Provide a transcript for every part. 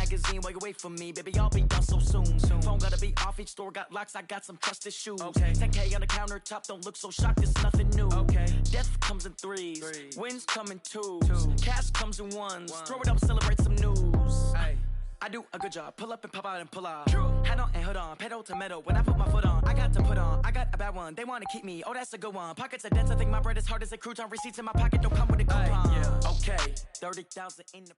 magazine while you wait for me. Baby, I'll be done so soon. Phone gotta be off, each store got locks, I got some trusted shoes. 10K on the countertop, don't look so shocked, it's nothing new. Death comes in threes, wins come in twos, cash comes in ones. Throw it up, celebrate some news. I do a good job, pull up and pop out and pull out. Hat on and hood on, pedal to metal. When I put my foot on, I got to put on. I got a bad one, they wanna keep me, oh that's a good one. Pockets are dense, I think my bread is hard as a crouton. Receipts in my pocket don't come with a coupon. Okay, 30,000 in the...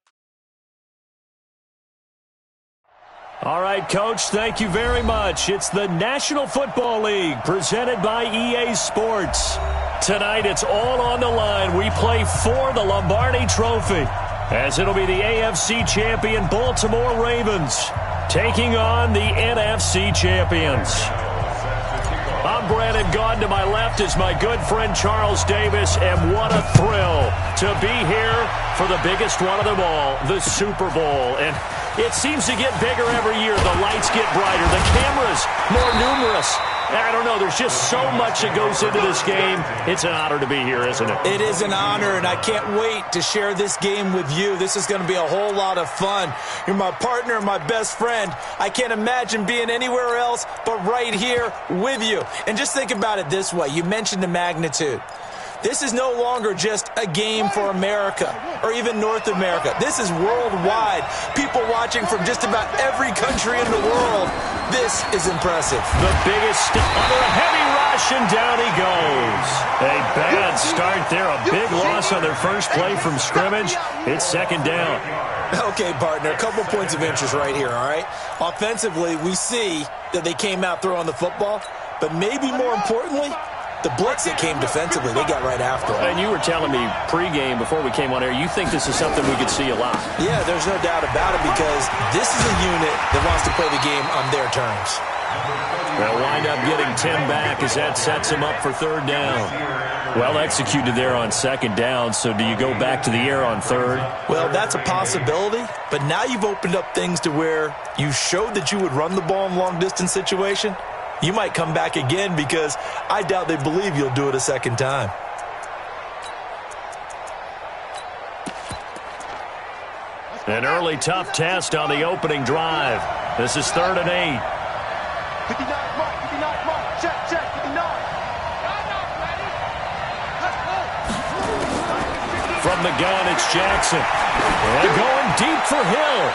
All right, Coach, thank you very much. It's the National Football League presented by EA Sports. Tonight, it's all on the line. We play for the Lombardi Trophy, as it'll be the AFC champion Baltimore Ravens taking on the NFC champions. I'm Brandon Gaudin. To my left is my good friend Charles Davis, and what a thrill to be here for the biggest one of them all, the Super Bowl. And it seems to get bigger every year. The lights get brighter, the cameras more numerous. I don't know, there's just so much that goes into this game. It's an honor to be here, isn't it? It is an honor, and I can't wait to share this game with you. This is going to be a whole lot of fun. You're my partner, my best friend. I can't imagine being anywhere else but right here with you. And just think about it this way. You mentioned the magnitude. This is no longer just a game for America or even North America. This is worldwide. People watching from just about every country in the world. This is impressive. The biggest under a heavy rush, and down he goes. A bad start there. A big loss on their first play from scrimmage. It's second down. Okay, partner, a couple points of interest right here, all right? Offensively, we see that they came out throwing the football, but maybe more importantly, the blitz that came defensively, they got right after it. And you were telling me pregame before we came on air, you think this is something we could see a lot. Yeah, there's no doubt about it, because this is a unit that wants to play the game on their terms. They'll wind up getting 10 back as that sets them up for third down. Well executed there on second down, so do you go back to the air on third? Well, that's a possibility, but now you've opened up things to where you showed that you would run the ball in long-distance situation. You might come back again, because I doubt they believe you'll do it a second time. An early tough test on the opening drive. This is 3rd and 8. 59, mark, 59, mark, check, 59. From the gun, it's Jackson. And going deep for Hill.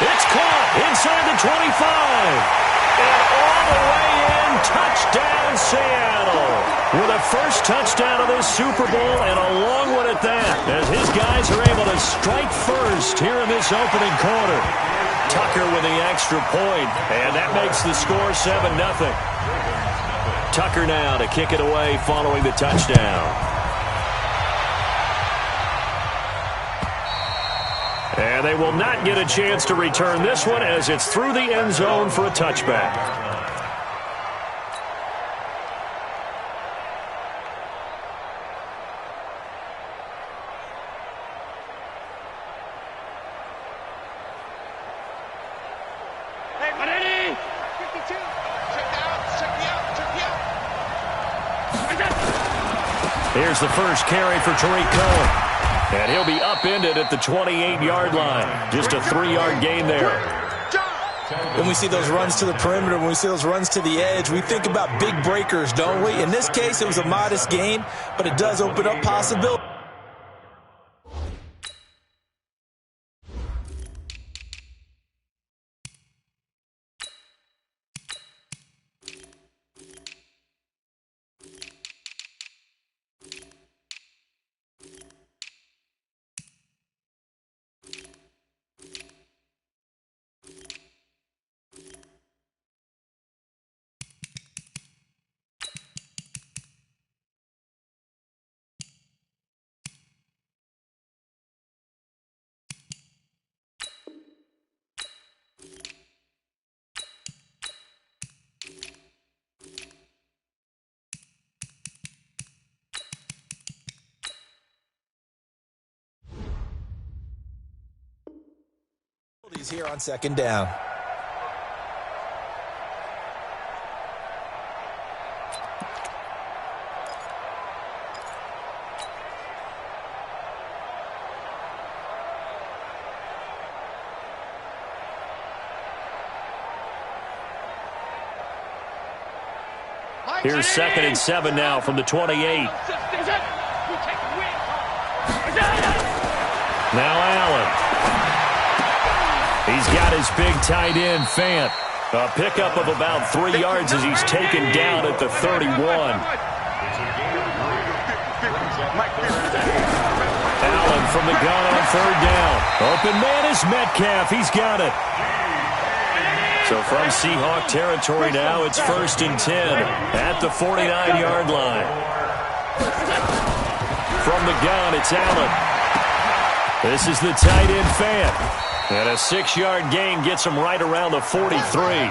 It's caught inside the 25. And all the way in, touchdown Seattle. With a first touchdown of this Super Bowl, and a long one at that, as his guys are able to strike first here in this opening quarter. Tucker with the extra point, and that makes the score 7-0. Tucker now to kick it away following the touchdown. And they will not get a chance to return this one, as it's through the end zone for a touchback. Hey, ready? 52. Check the out, check the out. Here's the first carry for Tariq Cohen. And he'll be upended at the 28-yard line. Just a 3-yard gain there. When we see those runs to the perimeter, when we see those runs to the edge, we think about big breakers, don't we? In this case, it was a modest gain, but it does open up possibilities. Here on second down. Here's 2nd and 7 now from the 28. Now Allen. He's got his big tight end, Fant. A pickup of about 3 yards as he's taken down at the 31. Allen from the gun on 3rd down. Open man is Metcalf. He's got it. So from Seahawk territory now, it's 1st and 10 at the 49-yard line. From the gun, it's Allen. This is the tight end, Fant. And a 6-yard gain gets him right around the 43.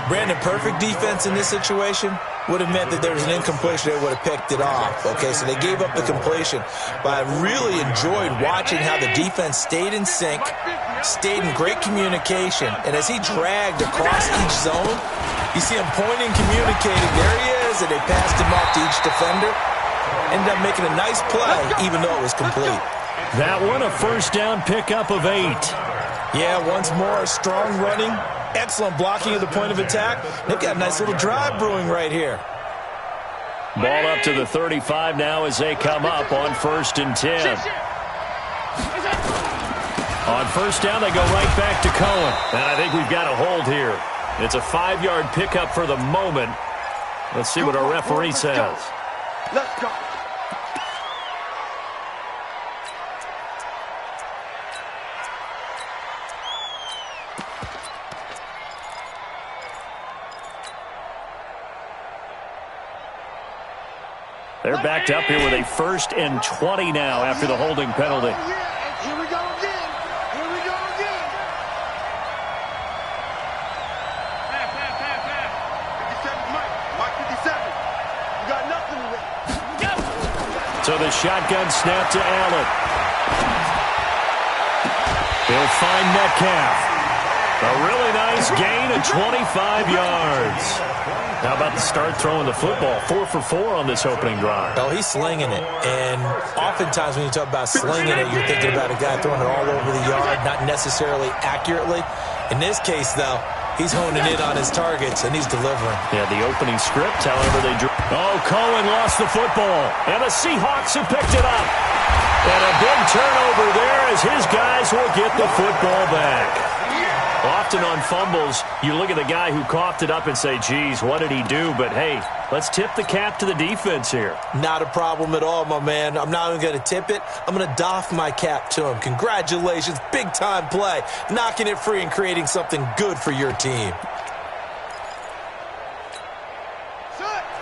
Brandon, perfect defense in this situation would have meant that there was an incompletion. They would have picked it off. Okay, so they gave up the completion. But I really enjoyed watching how the defense stayed in sync, stayed in great communication. And as he dragged across each zone, you see him pointing, communicating. There he is, and they passed him off to each defender. Ended up making a nice play, even though it was complete. That one, a 1st down pickup of 8. Yeah, once more, strong running, excellent blocking at the point of attack. They've got a nice little drive brewing right here. Ball up to the 35 now as they come up on 1st and 10. On 1st down, they go right back to Cohen. And I think we've got a hold here. It's a 5-yard pickup for the moment. Let's see what our referee says. Let's go. They're backed up here with a 1st and 20 now after the holding penalty. Here we go again. Here we go again. Pass. 57, Mike 57. You got nothing to win. So the shotgun snap to Allen. He'll find Metcalf. A really nice gain of 25 yards. How about the start throwing the football? 4 for 4 on this opening drive. Oh, he's slinging it. And oftentimes when you talk about slinging it, you're thinking about a guy throwing it all over the yard, not necessarily accurately. In this case, though, he's honing in on his targets, and he's delivering. Yeah, the opening script, however, they drew. Oh, Cohen lost the football, and the Seahawks have picked it up. And a big turnover there as his guys will get the football back. Often on fumbles, you look at the guy who coughed it up and say, geez, what did he do? But, hey, let's tip the cap to the defense here. Not a problem at all, my man. I'm not even going to tip it. I'm going to doff my cap to him. Congratulations, big-time play. Knocking it free and creating something good for your team.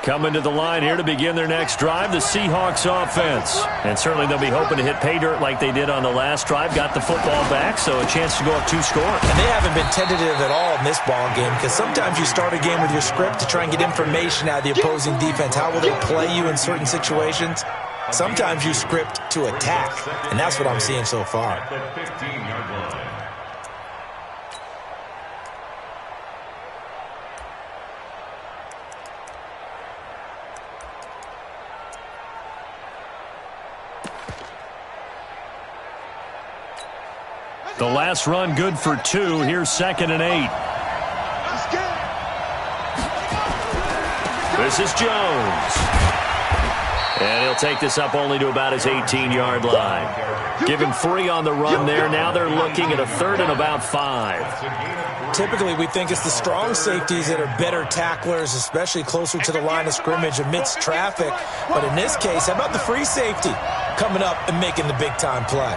Coming to the line here to begin their next drive, the Seahawks offense. And certainly they'll be hoping to hit pay dirt like they did on the last drive. Got the football back, so a chance to go up 2 scores. And they haven't been tentative at all in this ball game because sometimes you start a game with your script to try and get information out of the opposing defense. How will they play you in certain situations? Sometimes you script to attack, and that's what I'm seeing so far. The last run good for 2. Here's 2nd and 8. This is Jones. And he'll take this up only to about his 18-yard line. Give him 3 on the run there. Now they're looking at a 3rd and about 5. Typically, we think it's the strong safeties that are better tacklers, especially closer to the line of scrimmage amidst traffic. But in this case, how about the free safety coming up and making the big-time play?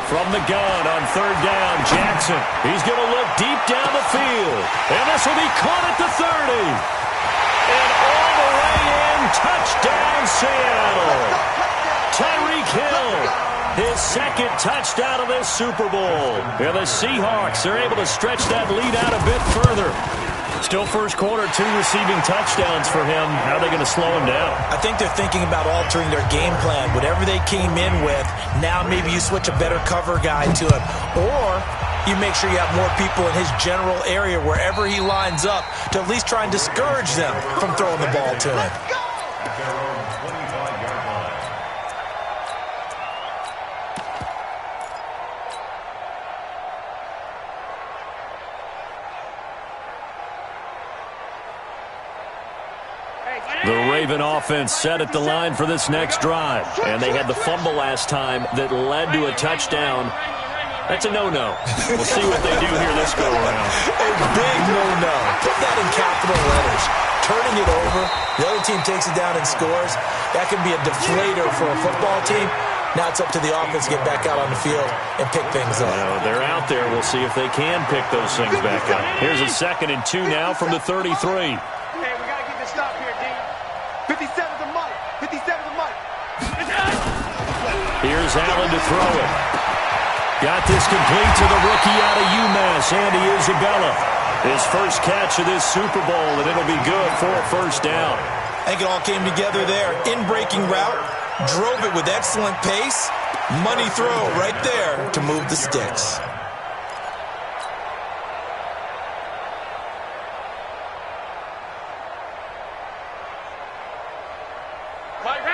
From the gun on 3rd down, Jackson. He's going to look deep down the field. And this will be caught at the 30. And all the way in, touchdown Seattle. Tyreek Hill, his 2nd touchdown of this Super Bowl. And the Seahawks are able to stretch that lead out a bit further. Still first quarter, 2 receiving touchdowns for him. How are they going to slow him down? I think they're thinking about altering their game plan. Whatever they came in with, now maybe you switch a better cover guy to him. Or you make sure you have more people in his general area wherever he lines up to at least try and discourage them from throwing the ball to him. Raven offense set at the line for this next drive. And they had the fumble last time that led to a touchdown. That's a no-no. We'll see what they do here this go-around. A big no-no. Put that in capital letters. Turning it over, the other team takes it down and scores. That can be a deflator for a football team. Now it's up to the offense to get back out on the field and pick things up. They're out there. We'll see if they can pick those things back up. Here's a 2nd and 2 now from the 33. Hey, we got to get this stop here, D. 57's a Mike. 57's a Mike. Here's Allen to throw it. Got this complete to the rookie out of UMass, Andy Isabella. His first catch of this Super Bowl, and it'll be good for a first down. I think it all came together there. In-breaking route, drove it with excellent pace. Money throw right there to move the sticks.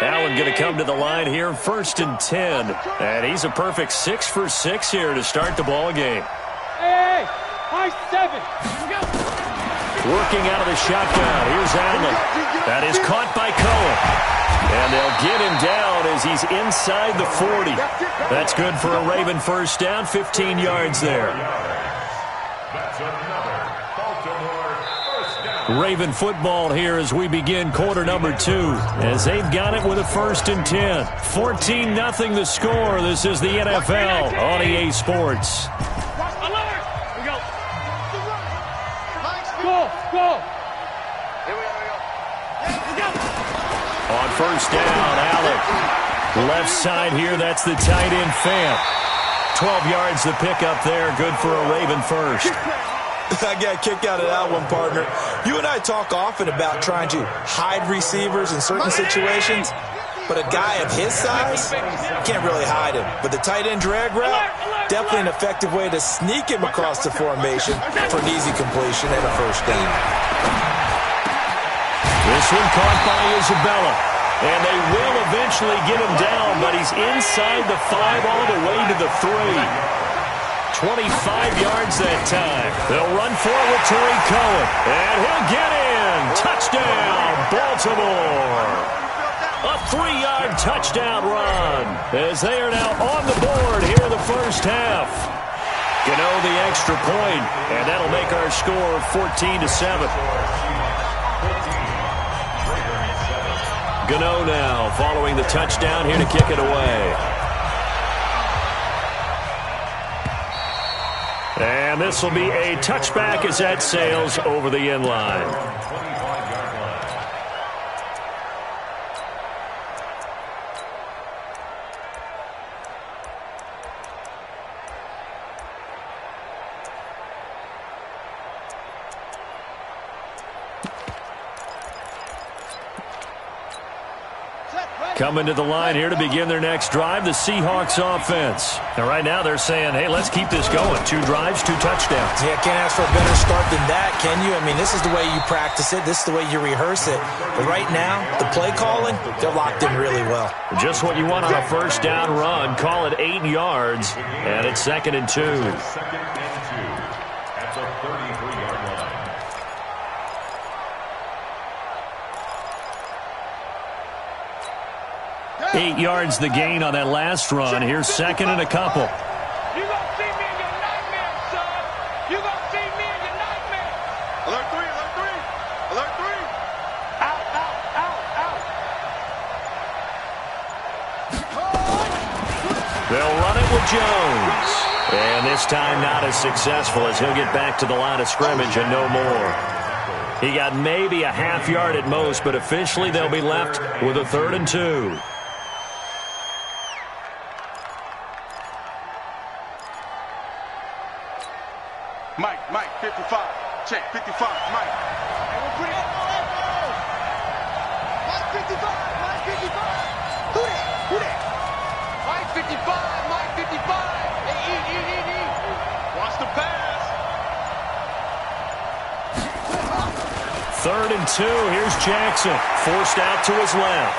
Allen going to come to the line here, 1st and 10. And he's a perfect 6 for 6 here to start the ball game. Hey, high 7. Working out of the shotgun. Here's Allen. That is caught by Cohen. And they'll get him down as he's inside the 40. That's good for a Raven first down, 15 yards there. Raven football here as we begin quarter number 2, as they've got it with a 1st and 10. 14-0 the score. This is the NFL on EA Sports. Go. On first down, Allen. Left side here, that's the tight end Fant. 12 yards the pickup there, good for a Raven first. I got a kick out of that one, partner. You and I talk often about trying to hide receivers in certain situations, but a guy of his size can't really hide him. But the tight end drag route, definitely an effective way to sneak him across the formation for an easy completion and a first down. This one caught by Isabella. And they will eventually get him down, but he's inside the 5 all the way to the 3. 25 yards that time. They'll run forward to Cohen. And he'll get in. Touchdown, Baltimore. A 3-yard touchdown run as they are now on the board here in the first half. Gano the extra point, and that'll make our score 14-7. Gano now following the touchdown here to kick it away. And this will be a touchback as that sails over the end line. Coming to the line here to begin their next drive, the Seahawks offense. And right now they're saying, hey, let's keep this going. 2 drives, 2 touchdowns. Yeah, can't ask for a better start than that, can you? I mean, this is the way you practice it. This is the way you rehearse it. But right now, the play calling, they're locked in really well. Just what you want on a first down run. Call it 8 yards, and it's 2nd and 2. That's a 33-yard line. 8 yards the gain on that last run. Here's 2nd and a couple. You gonna see me in your nightmare, son. You gonna see me in your nightmare. Alert 3, alert 3. Alert 3. Out. They'll run it with Jones. And this time not as successful as he'll get back to the line of scrimmage and no more. He got maybe a half yard at most, but officially they'll be left with a 3rd and 2. Mike, 55. Check, 55, Mike. Hey, we'll put it up. Mike 55. Who that? Mike 55. Hey, eat. Watch the pass. 3rd and 2. Here's Jackson. Forced out to his left.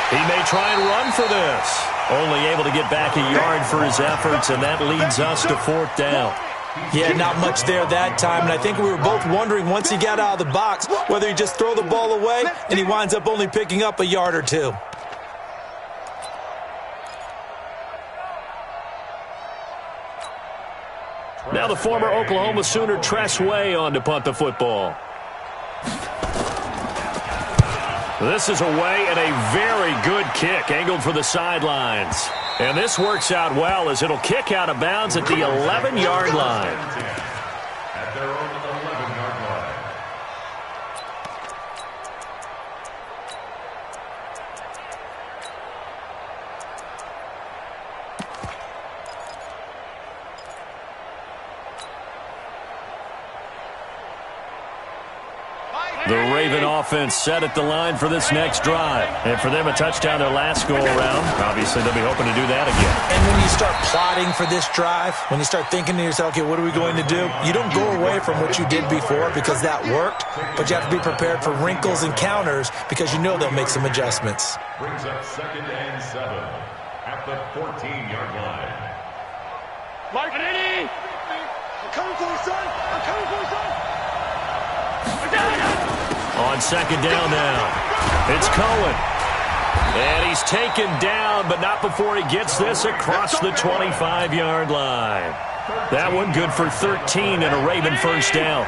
He may try and run for this. Only able to get back a yard for his efforts, and that leads us to 4th down. Yeah, not much there that time, and I think we were both wondering once he got out of the box whether he just throw the ball away and he winds up only picking up a yard or two. Now the former Oklahoma Sooner Tress Way on to punt the football. This is away and a very good kick angled for the sidelines. And this works out well as it'll kick out of bounds at the 11-yard line. At their own 11-yard line. The Raven offense set at the line for this next drive. And for them, a touchdown their last go-around. Obviously, they'll be hoping to do that again. And when you start plotting for this drive, when you start thinking to yourself, okay, what are we going to do? You don't go away from what you did before because that worked, but you have to be prepared for wrinkles and counters because you know they'll make some adjustments. Brings up 2nd and 7 at the 14-yard line. Mike, Eddie! I'm coming for you, son! I'm coming for you, son! On second down now, it's Cohen. And he's taken down, but not before he gets this across the 25-yard line. That one good for 13 and a Raven first down.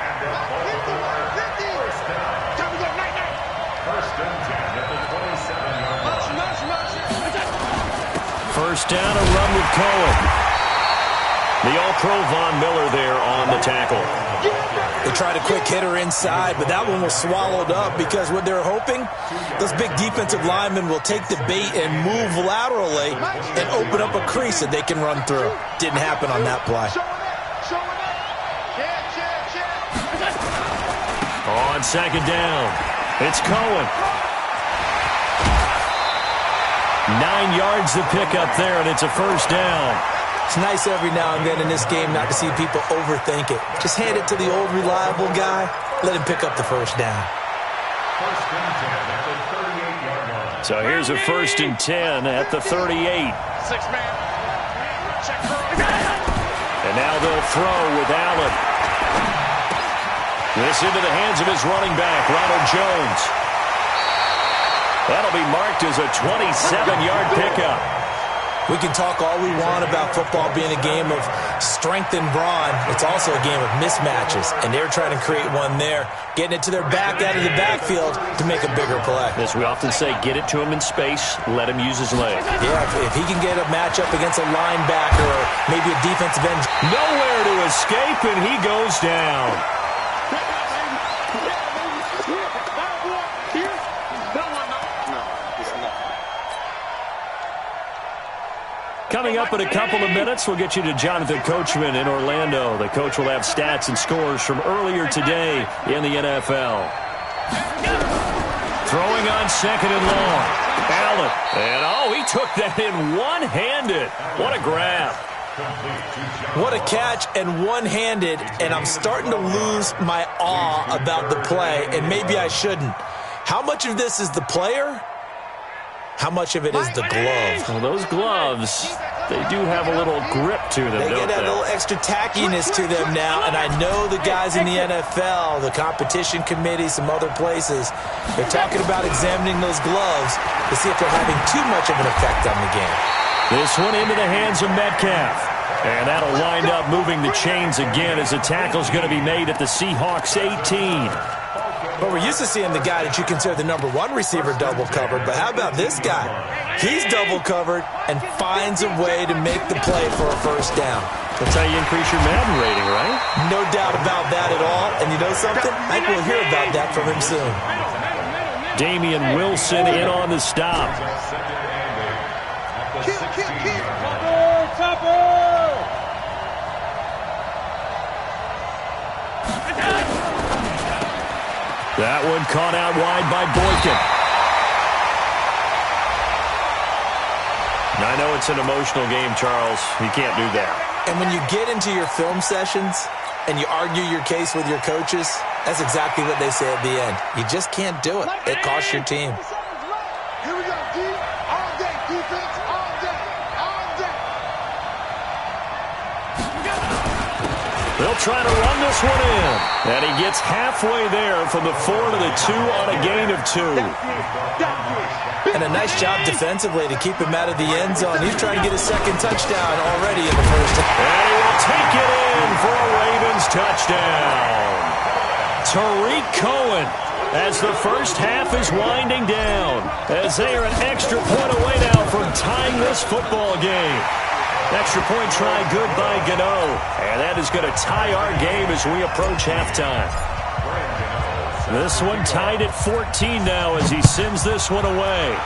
First down, a run with Cohen. The All-Pro Von Miller there on the tackle. They tried a quick hitter inside, but that one was swallowed up because what they're hoping, those big defensive linemen will take the bait and move laterally and open up a crease that they can run through. Didn't happen on that play. On second down, it's Cohen. 9 yards to pick up there, and it's a first down. It's nice every now and then in this game not to see people overthink it. Just hand it to the old reliable guy. Let him pick up the first down. First and 10 at the 38-yard line. So here's a 1st and 10 at the 38. 6-man. Check for And now they'll throw with Allen. This into the hands of his running back, Ronald Jones. That'll be marked as a 27-yard pickup. We can talk all we want about football being a game of strength and brawn. It's also a game of mismatches, and they're trying to create one there, getting it to their back out of the backfield to make a bigger play. As we often say, get it to him in space, let him use his leg. Yeah, if he can get a matchup against a linebacker or maybe a defensive end. Nowhere to escape, and he goes down. Coming up in a couple of minutes, we'll get you to Jonathan Coachman in Orlando. The coach will have stats and scores from earlier today in the NFL. Throwing on second and long. Allen. And, oh, he took that in one-handed. What a grab. What a catch and one-handed, and I'm starting to lose my awe about the play, and maybe I shouldn't. How much of this is the player? How much of it is the glove? Well, those gloves, they do have a little grip to them, They don't get a little extra tackiness to them now, and I know the guys in the NFL, the competition committee, some other places, they're talking about examining those gloves to see if they're having too much of an effect on the game. This one into the hands of Metcalf. And that'll wind up moving the chains again as the tackle's going to be made at the Seahawks 18. But we're used to seeing the guy that you consider the number one receiver double covered. But how about this guy? He's double covered and finds a way to make the play for a first down. That's how you increase your Madden rating, right? No doubt about that at all. And you know something? I think we'll hear about that from him soon. Damian Wilson in on the stop. That one caught out wide by Boykin. I know it's an emotional game, Charles. You can't do that. And when you get into your film sessions and you argue your case with your coaches, that's exactly what they say at the end. You just can't do it. It costs your team. Here we go, D. All day, defense, all day, all day. They'll try to run this one in. And he gets halfway there from the 4 to the 2 on a gain of 2. And a nice job defensively to keep him out of the end zone. He's trying to get his second touchdown already in the first half. And he will take it in for a Ravens touchdown. Tariq Cohen, as the first half is winding down, as they are an extra point away now from tying this football game. Extra point try good by Gano. And that is going to tie our game as we approach halftime. This one tied at 14 now as he sends this one away.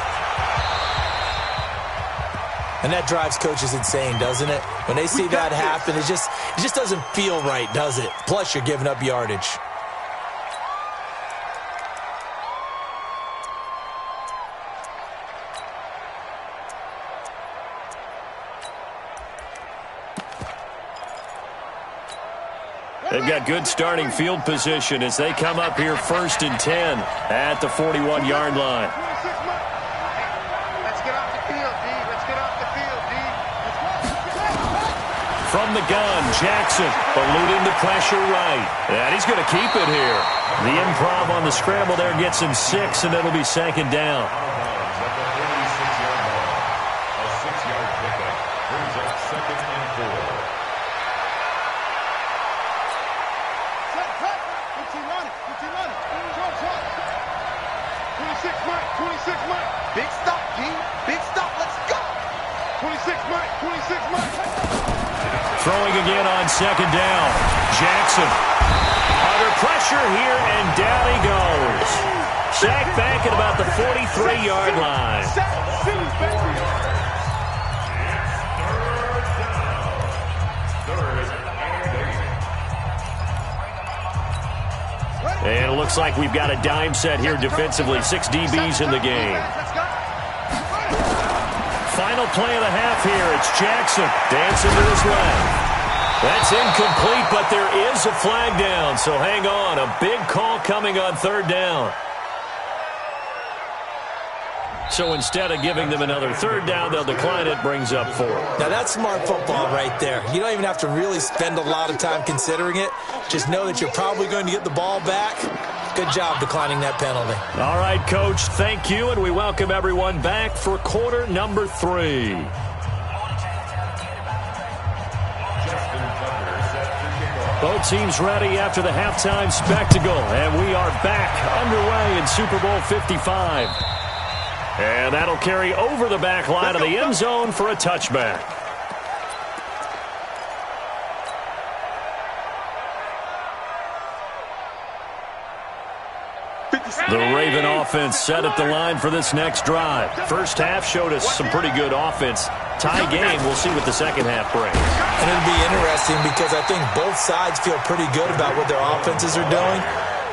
And that drives coaches insane, doesn't it? When they see that happen, it just doesn't feel right, does it? Plus, you're giving up yardage. They've got good starting field position as they come up here 1st and 10 at the 41-yard line. Let's get off the field, D. Let's get off the field, D. From the gun, Jackson eluding the pressure right. And he's going to keep it here. The improv on the scramble there gets him 6, and it'll be 2nd down. A 6-yard pickup brings up 2nd and 4. Big stop, G. Big stop. Let's go. 26 Mike. 26 Mike. Throwing again on 2nd down. Jackson under pressure here, and down he goes. Sacked back at about the 43-yard line. And it looks like we've got a dime set here defensively. 6 DBs in the game. Final play of the half here. It's Jackson dancing to his left. That's incomplete, but there is a flag down. So hang on. A big call coming on 3rd down. So instead of giving them another 3rd down, they'll decline it. Brings up 4. Now, that's smart football right there. You don't even have to really spend a lot of time considering it. Just know that you're probably going to get the ball back. Good job declining that penalty. All right, Coach, thank you, and we welcome everyone back for quarter number 3. Both teams ready after the halftime spectacle, and we are back underway in Super Bowl 55. And that'll carry over the back line of the end zone for a touchback. The Raven offense set at the line for this next drive. First half showed us some pretty good offense. Tie game, we'll see what the second half brings. And it'll be interesting because I think both sides feel pretty good about what their offenses are doing.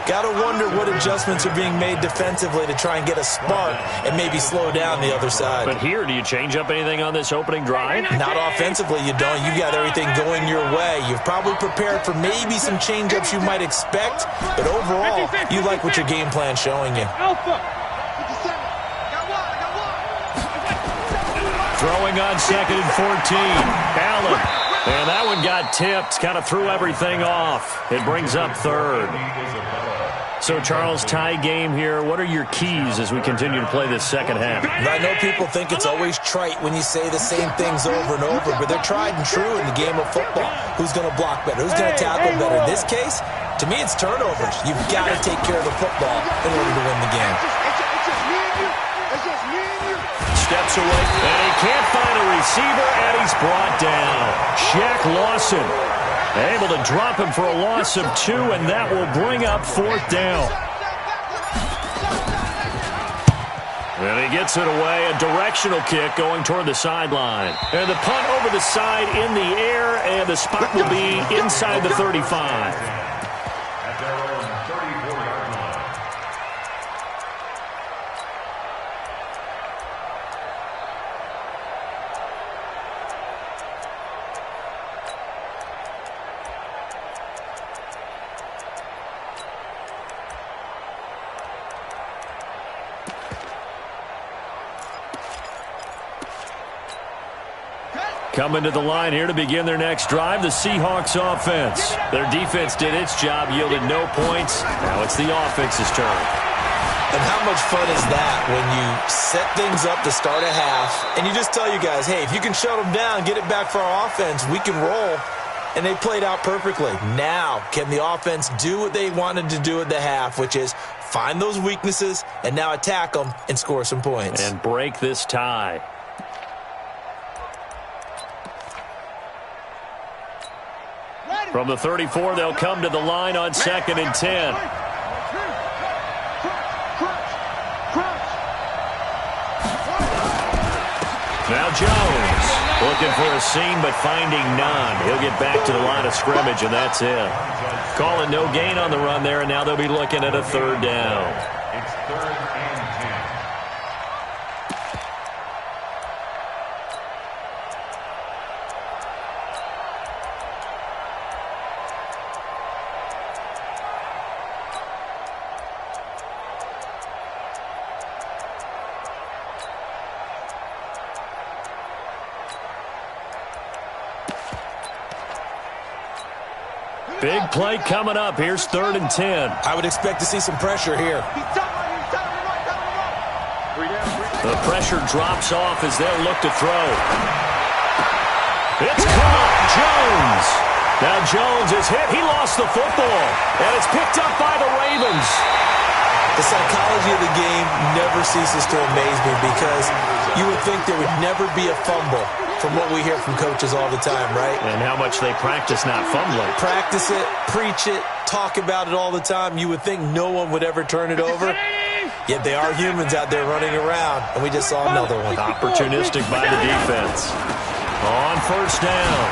Got to wonder what adjustments are being made defensively to try and get a spark and maybe slow down the other side. But here, do you change up anything on this opening drive? Not offensively, you don't. You've got everything going your way. You've probably prepared for maybe some change-ups you might expect, but overall, you like what your game plan's showing you. Throwing on 2nd and 14. Allen. And that one got tipped. Kind of threw everything off. It brings up 3rd. So, Charles, tie game here. What are your keys as we continue to play this second half? I know people think it's always trite when you say the same things over and over, but they're tried and true in the game of football. Who's going to block better? Who's going to tackle better? In this case, to me, it's turnovers. You've got to take care of the football in order to win the game. Steps away, and he can't find a receiver, and he's brought down. Shaq Lawson able to drop him for a loss of 2, and that will bring up 4th down. And he gets it away, a directional kick going toward the sideline. And the punt over the side in the air, and the spot will be inside the 35. At their own 34-yard line. Coming to the line here to begin their next drive, the Seahawks offense. Their defense did its job, yielded no points. Now it's the offense's turn. And how much fun is that when you set things up to start a half, and you just tell you guys, hey, if you can shut them down, get it back for our offense, we can roll. And they played out perfectly. Now, can the offense do what they wanted to do at the half, which is find those weaknesses and now attack them and score some points. And break this tie. From the 34, they'll come to the line on 2nd and 10. Now Jones looking for a seam but finding none. He'll get back to the line of scrimmage, and that's it. Calling no gain on the run there, and now they'll be looking at a 3rd down. It's 3rd and 10. Big play coming up. Here's 3rd and 10. I would expect to see some pressure here. The pressure drops off as they'll look to throw. It's caught. Jones. Now Jones is hit. He lost the football. And it's picked up by the Ravens. The psychology of the game never ceases to amaze me because you would think there would never be a fumble from what we hear from coaches all the time, right? And how much they practice not fumbling. Practice it, preach it, talk about it all the time. You would think no one would ever turn it over. Yet they are humans out there running around, and we just saw another one. Opportunistic by the defense. On 1st down,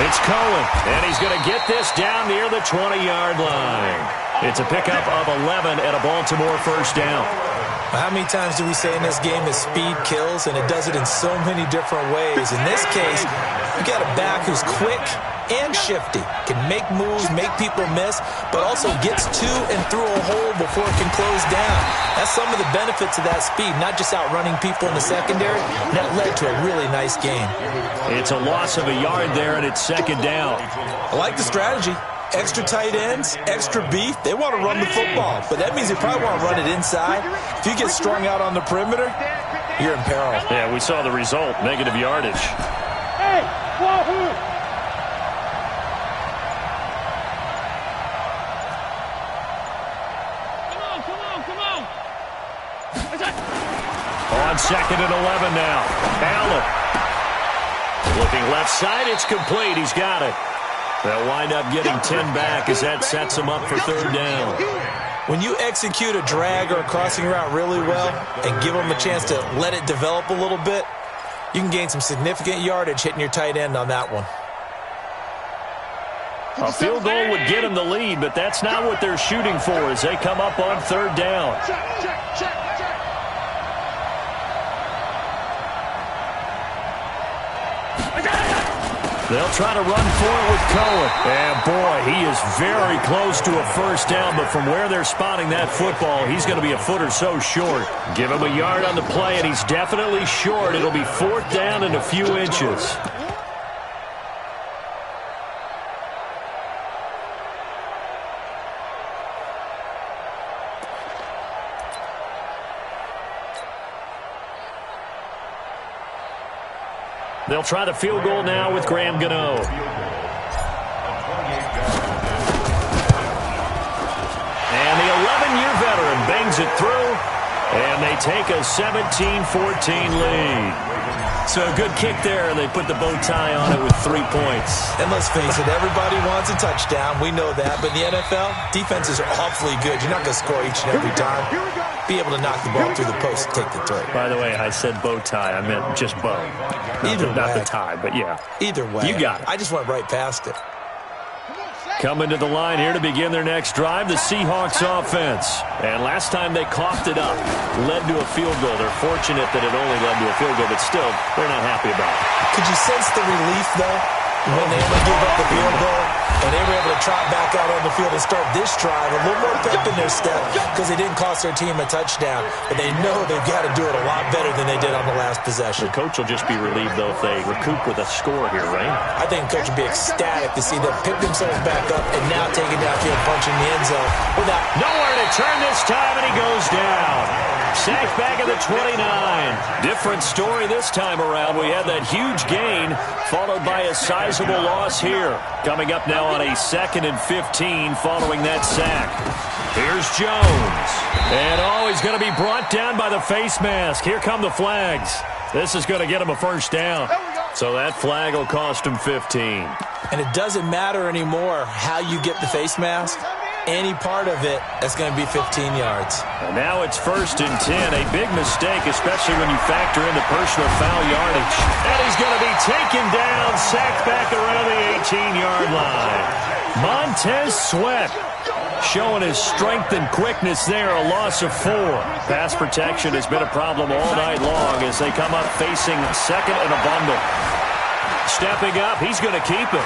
it's Cohen, and he's going to get this down near the 20-yard line. It's a pickup of 11 and a Baltimore 1st down. How many times do we say in this game that speed kills, and it does it in so many different ways? In this case, you got a back who's quick and shifty, can make moves, make people miss, but also gets to and through a hole before it can close down. That's some of the benefits of that speed, not just outrunning people in the secondary. And that led to a really nice game. It's a loss of a yard there, and it's 2nd down. I like the strategy. Extra tight ends, extra beef. They want to run the football, but that means they probably want to run it inside. If you get strung out on the perimeter, you're in peril. Yeah, we saw the result, negative yardage. Hey, wahoo! Come on. On 2nd and 11 now. Allen. Looking left side, it's complete. He's got it. They'll wind up getting 10 back as that sets them up for 3rd down. When you execute a drag or a crossing route really well and give them a chance to let it develop a little bit, you can gain some significant yardage hitting your tight end on that one. A field goal would get them the lead, but that's not what they're shooting for as they come up on 3rd down. Check. They'll try to run for it with Cohen. And, boy, he is very close to a 1st down, but from where they're spotting that football, he's going to be a foot or so short. Give him a yard on the play, and he's definitely short. It'll be 4th down and a few inches. They'll try the field goal now with Graham Gano. And the 11-year veteran bangs it through, and they take a 17-14 lead. So a good kick there, and they put the bow tie on it with 3 points. And let's face it, everybody wants a touchdown. We know that. But in the NFL, defenses are awfully good. You're not going to score each and every time. Be able to knock the ball through the post and take the throw. By the way, I said bow tie. I meant just bow. Not the tie, but yeah. Either way. You got it. I just went right past it. Coming to the line here to begin their next drive, the Seahawks offense. And last time they coughed it up, led to a field goal. They're fortunate that it only led to a field goal, but still, they're not happy about it. Could you sense the relief, though? when they only gave up the field goal, and they were able to trot back out on the field and start this drive, a little more pep in their step because they didn't cost their team a touchdown. But they know they've got to do it a lot better than they did on the last possession. The coach will just be relieved, though, if they recoup with a score here, right? I think the coach will be ecstatic to see them pick themselves back up and now take it downfield, punching the end zone without nowhere to turn this time, and he goes down. Sacked back at the 29. Different story this time around. We had that huge gain followed by a sizable loss here. Coming up now on a 2nd and 15 following that sack. Here's Jones. And he's going to be brought down by the face mask. Here come the flags. This is going to get him a first down. So that flag will cost him 15. And it doesn't matter anymore how you get the face mask. Any part of it, that's going to be 15 yards. And now it's 1st and 10. A big mistake, especially when you factor in the personal foul yardage. And he's going to be taken down, sacked back around the 18-yard line. Montez Sweat showing his strength and quickness there, a loss of 4. Pass protection has been a problem all night long as they come up facing 2nd and a bundle. Stepping up, he's going to keep it.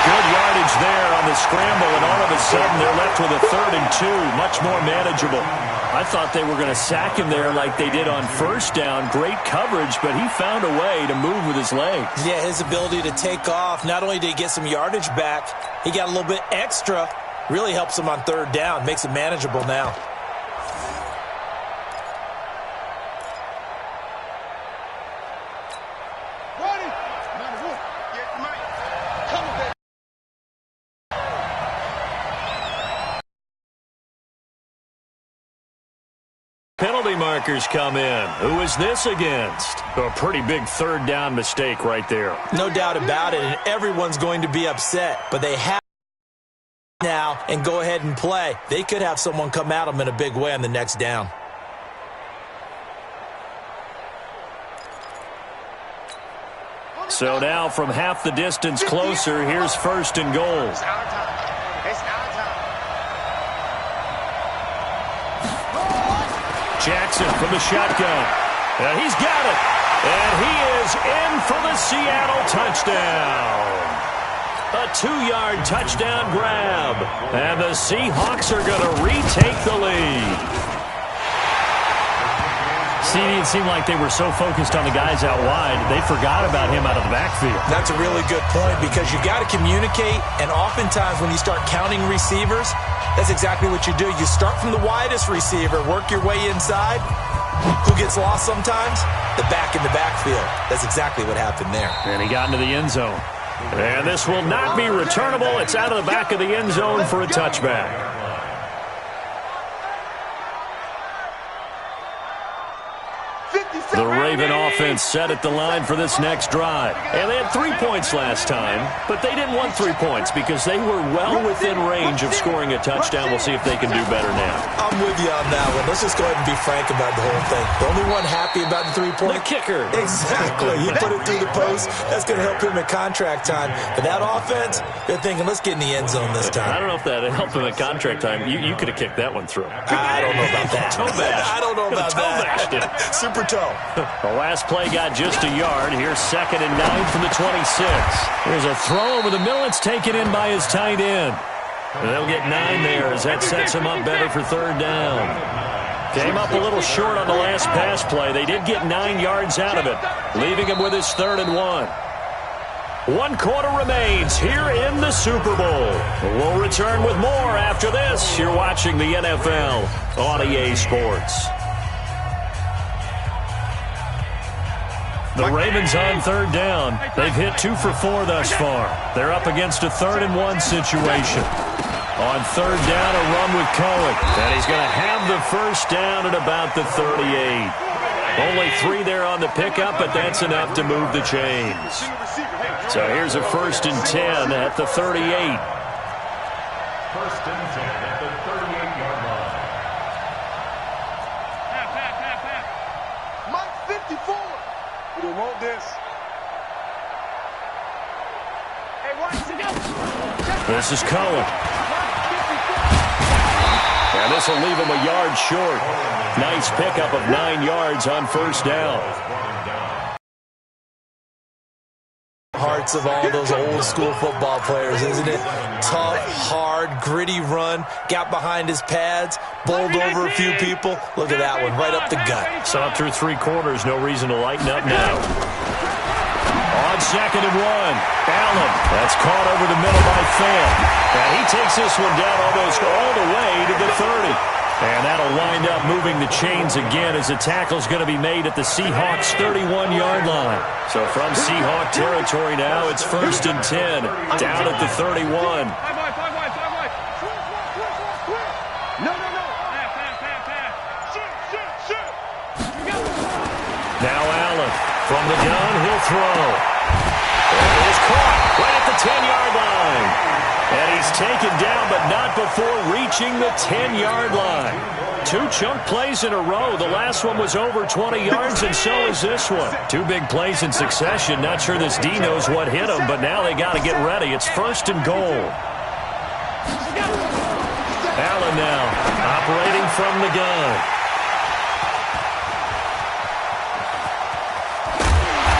Good yardage there on the scramble, and all of a sudden they're left with a 3rd and 2, much more manageable. I thought they were going to sack him there like they did on 1st down. Great coverage, but he found a way to move with his legs. Yeah, his ability to take off, not only did he get some yardage back, he got a little bit extra. Really helps him on 3rd down, makes it manageable now. Penalty markers come in. Who is this against? A pretty big 3rd down mistake right there. No doubt about it, and everyone's going to be upset, but they have now and go ahead and play. They could have someone come at them in a big way on the next down. So now from half the distance closer, here's 1st and goal. Jackson from the shotgun. And he's got it. And he is in for the Seattle touchdown. A 2-yard touchdown grab. And the Seahawks are going to retake the lead. See, it seemed like they were so focused on the guys out wide, they forgot about him out of the backfield. That's a really good point because you got to communicate, and oftentimes when you start counting receivers, that's exactly what you do. You start from the widest receiver, work your way inside. Who gets lost sometimes? The back in the backfield. That's exactly what happened there. And he got into the end zone. And this will not be returnable. It's out of the back of the end zone for a touchback. The Raven offense set at the line for this next drive. And they had 3 points last time, but they didn't want 3 points because they were well within range of scoring a touchdown. We'll see if they can do better now. I'm with you on that one. Let's just go ahead and be frank about the whole thing. The only one happy about the 3-point. The kicker. Exactly. He put it through the post. That's going to help him at contract time. But that offense, they're thinking, let's get in the end zone this time. I don't know if that helped him at contract time. You could have kicked that one through. I don't know about that. Toe bash. I don't know about that. Bashed it. Super toe. The last play got just a yard. Here's 2nd and 9 from the 26. There's a throw over the middle. It's taken in by his tight end. And they'll get 9 there as that sets him up better for 3rd down. Came up a little short on the last pass play. They did get 9 yards out of it, leaving him with his 3rd and 1. 1 quarter remains here in the Super Bowl. We'll return with more after this. You're watching the NFL on EA Sports. The Ravens on 3rd down. They've hit 2 for 4 thus far. They're up against a 3rd and 1 situation. On 3rd down, a run with Cohen. And he's going to have the first down at about the 38. Only 3 there on the pickup, but that's enough to move the chains. So here's a 1st and 10 at the 38. 1st and 10 at the 38-yard line. Mike 54. We don't want this. Hey, watch it go. This is Cohen. And this will leave him a yard short. Nice pickup of 9 yards on 1st down. hearts of all those old school football players, isn't it? Tough, hard, gritty run, got behind his pads, bowled over a few people. Look at that one, right up the gut. Saw through 3 quarters, no reason to lighten up now. On 2nd and 1, Allen. That's caught over the middle by Fan. And he takes this one down almost all the way to the 30. And that'll wind up moving the chains again as the tackle's going to be made at the Seahawks' 31-yard line. So from Seahawk territory now, it's 1st and 10, down at the 31. Now Allen from the gun, he'll throw. It is caught right at the 10-yard line. And he's taken down, but not before reaching the 10-yard line. 2 chunk plays in a row. The last one was over 20 yards, and so is this one. 2 big plays in succession. Not sure this D knows what hit him, but now they got to get ready. It's 1st and goal. Allen now operating from the gun.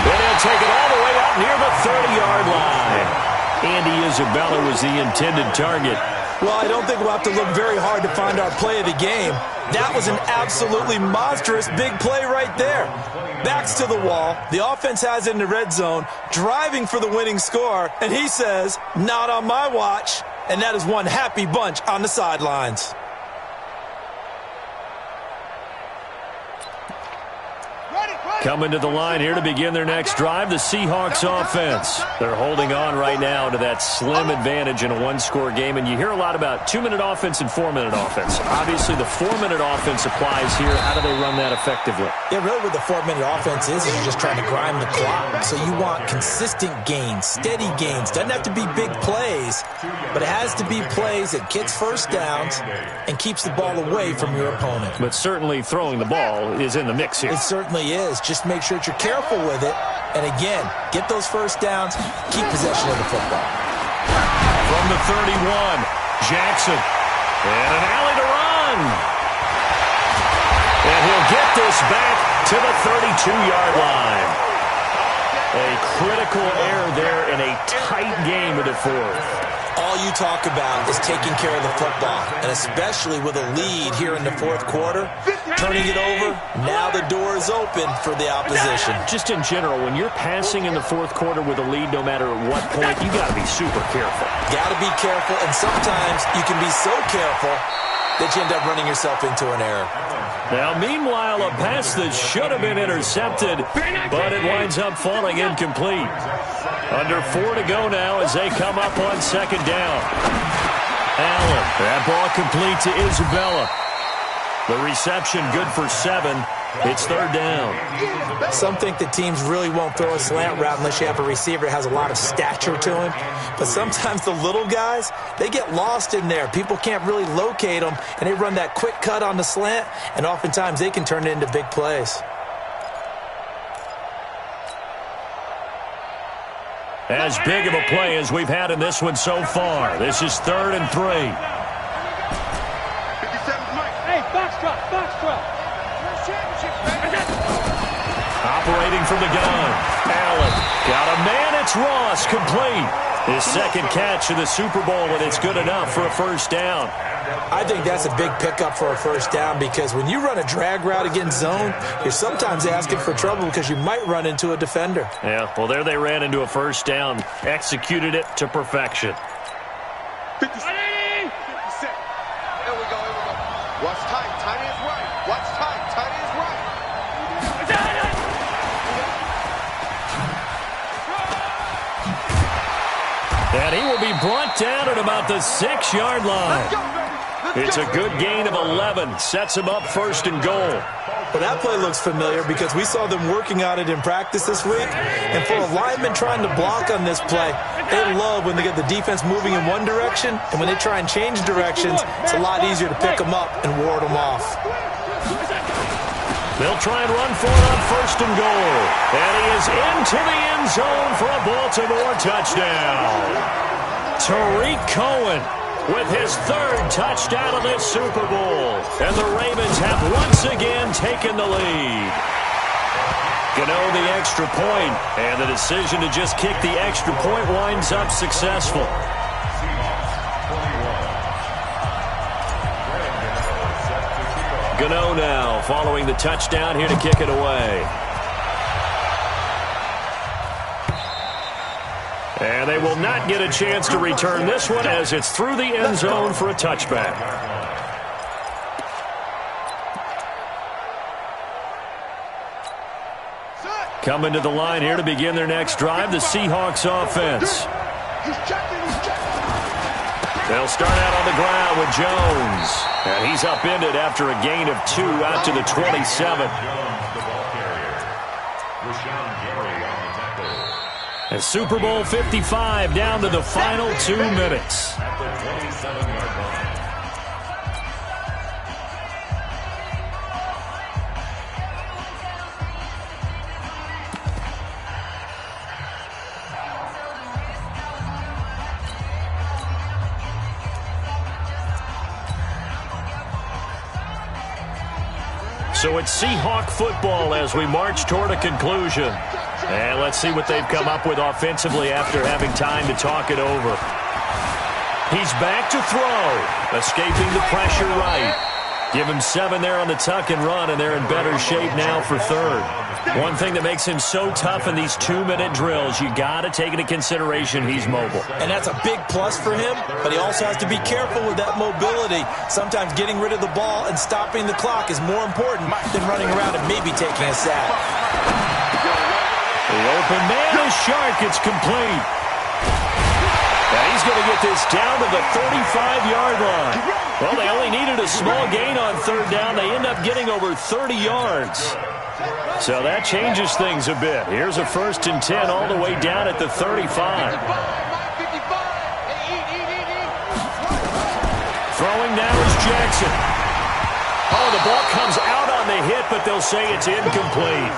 And he'll take it all the way up near the 30-yard line. Andy Isabella was the intended target. Well, I don't think we'll have to look very hard to find our play of the game. That was an absolutely monstrous big play right there. Backs to the wall. The offense has it in the red zone, driving for the winning score, and he says, not on my watch. And that is one happy bunch on the sidelines. Coming to the line here to begin their next drive, the Seahawks offense. They're holding on right now to that slim advantage in a 1-score game, and you hear a lot about 2-minute offense and 4-minute offense. Obviously, the 4-minute offense applies here. How do they run that effectively? Yeah, really what the 4-minute offense is you're just trying to grind the clock. So you want consistent gains, steady gains. Doesn't have to be big plays, but it has to be plays that gets first downs and keeps the ball away from your opponent. But certainly throwing the ball is in the mix here. It certainly is. Just make sure that you're careful with it. And again, get those first downs, keep possession of the football. From the 31, Jackson. And an alley to run. And he'll get this back to the 32-yard line. A critical error there in a tight game of the 4th. All you talk about is taking care of the football, and especially with a lead here in the 4th quarter, turning it over, now the door is open for the opposition. Just in general, when you're passing in the 4th quarter with a lead, no matter at what point, you got to be super careful. Got to be careful, and sometimes you can be so careful that you end up running yourself into an error. Now, meanwhile, a pass that should have been intercepted, but it winds up falling incomplete. Under 4 to go now as they come up on 2nd down. Allen, that ball complete to Isabella. The reception good for 7. It's 3rd down. Some think that teams really won't throw a slant route unless you have a receiver that has a lot of stature to him. But sometimes the little guys, they get lost in there. People can't really locate them, and they run that quick cut on the slant, and oftentimes they can turn it into big plays. As big of a play as we've had in this one so far. This is 3rd and 3. Hey, foxtrot. Operating from the gun. Allen got a man. It's Ross, complete. His 2nd catch of the Super Bowl, and it's good enough for a 1st down. I think that's a big pickup for a 1st down because when you run a drag route against zone, you're sometimes asking for trouble because you might run into a defender. Yeah, well, there they ran into a 1st down. Executed it to perfection. 50 seconds. 50 seconds. Here we go. Watch tight. Tight is right. Watch tight. Tight is right. And he will be brought down at about the 6-yard line. It's a good gain of 11. Sets him up 1st and goal. Well, that play looks familiar because we saw them working on it in practice this week. And for a lineman trying to block on this play, they love when they get the defense moving in one direction. And when they try and change directions, it's a lot easier to pick them up and ward them off. They'll try and run for it on 1st and goal. And he is into the end zone for a Baltimore touchdown. Tariq Cohen with his 3rd touchdown of this Super Bowl. And the Ravens have once again taken the lead. Gano the extra point, and the decision to just kick the extra point winds up successful. Gano now following the touchdown here to kick it away. And they will not get a chance to return this one as it's through the end zone for a touchback. Coming to the line here to begin their next drive, the Seahawks offense. They'll start out on the ground with Jones. And he's upended after a gain of 2 out to the 27. And Super Bowl 55 down to the final 2 minutes. At the 27-yard line. So it's Seahawk football as we march toward a conclusion. And let's see what they've come up with offensively after having time to talk it over. He's back to throw. Escaping the pressure right. Give him 7 there on the tuck and run, and they're in better shape now for third. One thing that makes him so tough in these 2-minute drills, you got to take into consideration he's mobile. And that's a big plus for him, but he also has to be careful with that mobility. Sometimes getting rid of the ball and stopping the clock is more important than running around and maybe taking a sack. The open man is sharp. It's complete. Now he's going to get this down to the 35-yard line. Well, they only needed a small gain on third down. They end up getting over 30 yards. So that changes things a bit. Here's a 1st and 10 all the way down at the 35. Throwing now is Jackson. Oh, the ball comes out on the hit, but they'll say it's incomplete.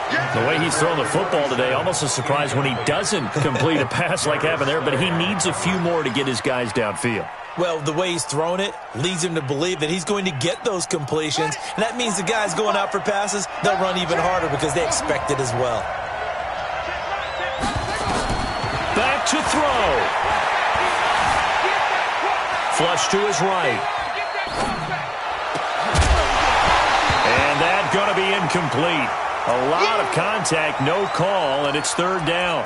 The way he's thrown the football today, almost a surprise when he doesn't complete a pass like happened there, but he needs a few more to get his guys downfield. Well, the way he's thrown it leads him to believe that he's going to get those completions, and that means the guys going out for passes, they'll run even harder because they expect it as well. Back to throw. Flush to his right. And that's going to be incomplete. A lot of contact, no call, and it's third down.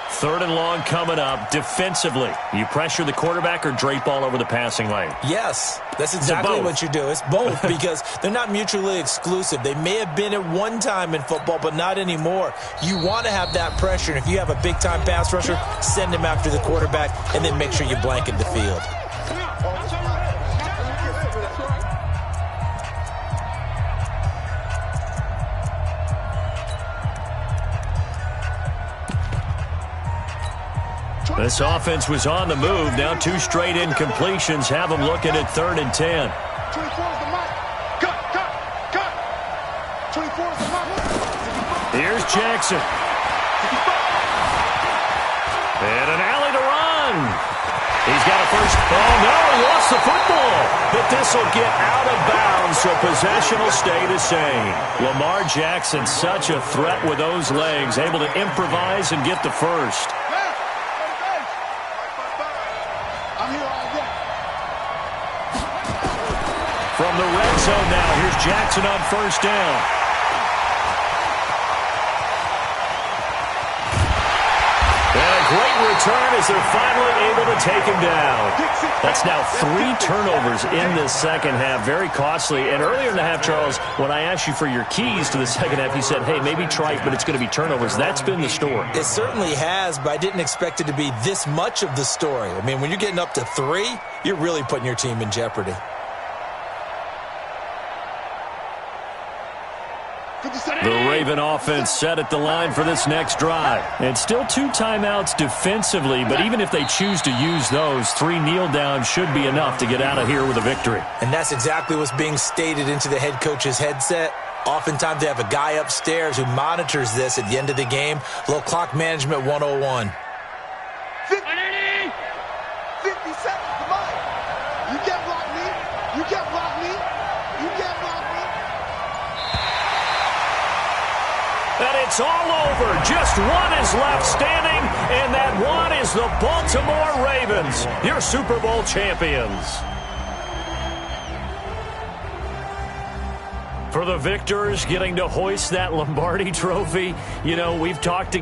3rd and long coming up. Defensively, you pressure the quarterback or drape all over the passing lane? Yes, that's exactly what you do. It's both because they're not mutually exclusive. They may have been at one time in football, but not anymore. You want to have that pressure, and if you have a big-time pass rusher, send him after the quarterback, and then make sure you blanket the field. This offense was on the move. Now 2 straight incompletions have them looking at 3rd and 10. 24 is the mark. Cut. 24 is the mark. Here's Jackson. And an alley to run. He's got a first. Oh, no, he lost the football. But this will get out of bounds, so possession will stay the same. Lamar Jackson, such a threat with those legs, able to improvise and get the first. From the red zone now, here's Jackson on 1st down. And a great return as they're finally able to take him down. That's now 3 turnovers in this second half. Very costly. And earlier in the half, Charles, when I asked you for your keys to the second half, you said, hey, maybe try it, but it's going to be turnovers. That's been the story. It certainly has, but I didn't expect it to be this much of the story. I mean, when you're getting up to 3, you're really putting your team in jeopardy. The Raven offense set at the line for this next drive. And still 2 timeouts defensively, but even if they choose to use those, 3 kneel downs should be enough to get out of here with a victory. And that's exactly what's being stated into the head coach's headset. Oftentimes they have a guy upstairs who monitors this at the end of the game. A little clock management 101. 50 seconds, come on. You can't block me. You can't block me. You can't block me. That it's all over. Just one is left standing, and that one is the Baltimore Ravens, your Super Bowl champions. For the victors getting to hoist that Lombardi trophy, you know, we've talked